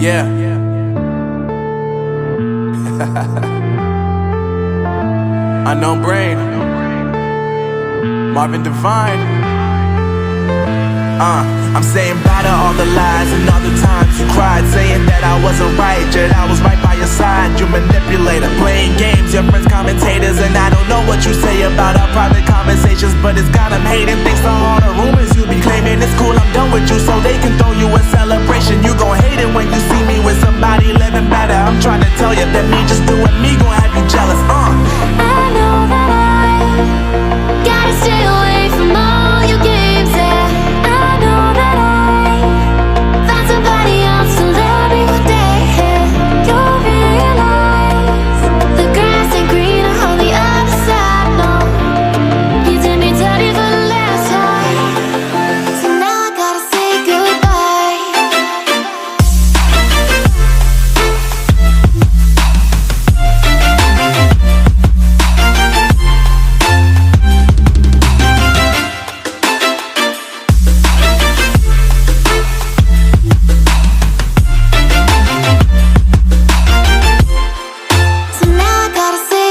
Yeah. Unknown Brain, Marvin Divine. I'm saying bye to all the lies and all the times you cried, saying that I wasn't right, yet I was right by your side. You manipulator, playing games, your friends commentators, and I don't know what you say about our private conversations, but it's got them hating. Thanks to all the rumors you be claiming. It's cool, I'm done with you, so they can throw you a celebration. You gon' hate it when you see me with somebody living better. I'm trying to tell you that me just doing me gon' have you jealous. I know that I gotta stay away from all your games, yeah. I know that I found somebody else to love me one day, yeah. You'll realize the grass ain't greener on the other side, no. You did me dirty for the last time, so now I gotta say goodbye. So now I gotta say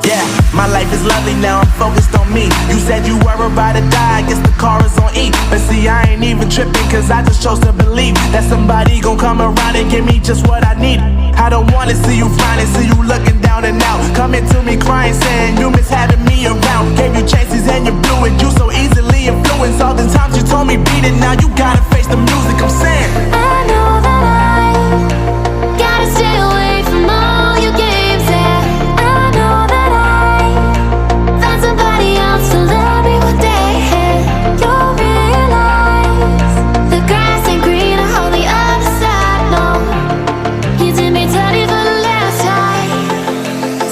Yeah, my life is lovely now, I'm focused on me. You said you were about to die, I guess the car is on E. But see, I ain't even tripping, cause I just chose to believe that somebody gon' come around and give me just what I need. I don't wanna see you flying, see you looking down and out, coming to me crying, saying you miss having me around. Gave you chances and you blew it, you so easily influenced. All the times you told me beat it, now you gotta face the music. I'm saying I know that I gotta stay away from all your games, yeah. I know that I found somebody else to love me one day, yeah. You'll realize the grass ain't greener on the other side, no. You did me dirty for the last time,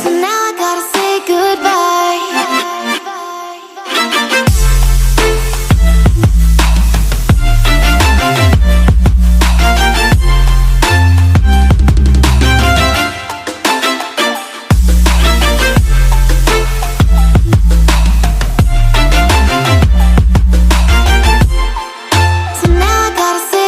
so now I gotta say goodbye. So now I gotta say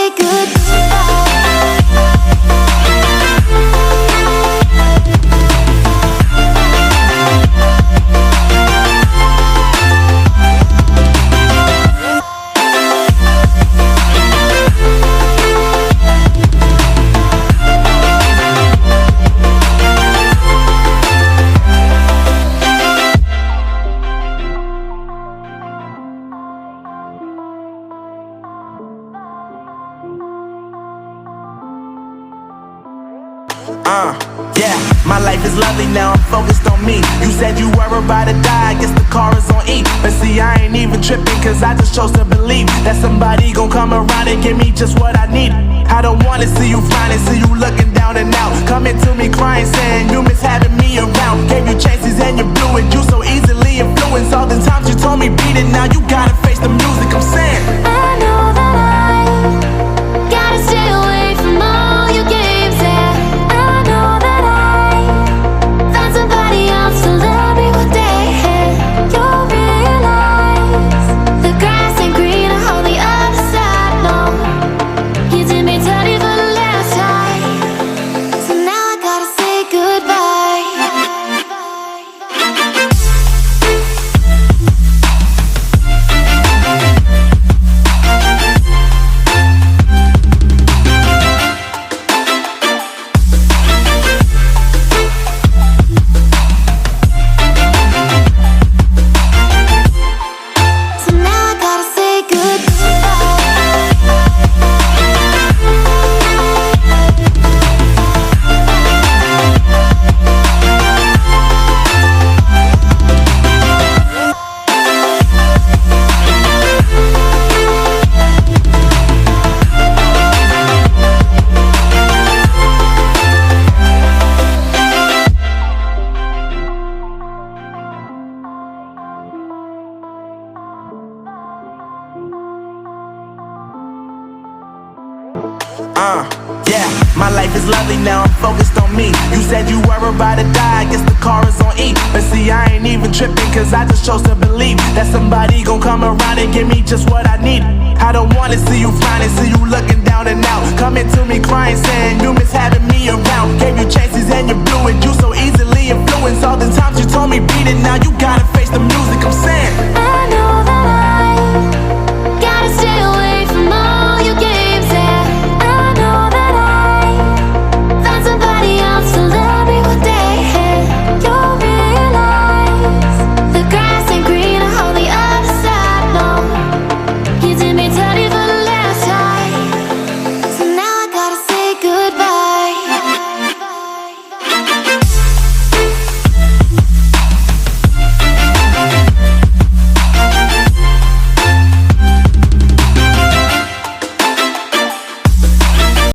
yeah, my life is lovely now, I'm focused on me. You said you were about to die, I guess the car is on E. But see, I ain't even tripping, cause I just chose to believe that somebody gon' come around and give me just what I need. I don't wanna see you flying, see you looking down and out, coming to me crying, saying you miss having me around. Gave you chances and you blew it, you so easily influenced. All the times you told me beat it, now you gotta face the music. I'm saying I know that I gotta stay away from all your games, yeah. I know that I found somebody else to love me one day, yeah. You'll realize the grass ain't greener on the other side, no. You did me dirty for the last time, so now I gotta say goodbye. is lovely now, I'm focused on me. You said you were about to die, I guess the car is on E. But see, I ain't even tripping, cause I just chose to believe that somebody gon' come around and give me just what I need. I don't wanna see you frowning, see you looking down and out, coming to me crying, saying you miss having me around. Gave you chances and you blew it, you so easily influenced. All the times you told me beat it, now you gotta face the music. I'm saying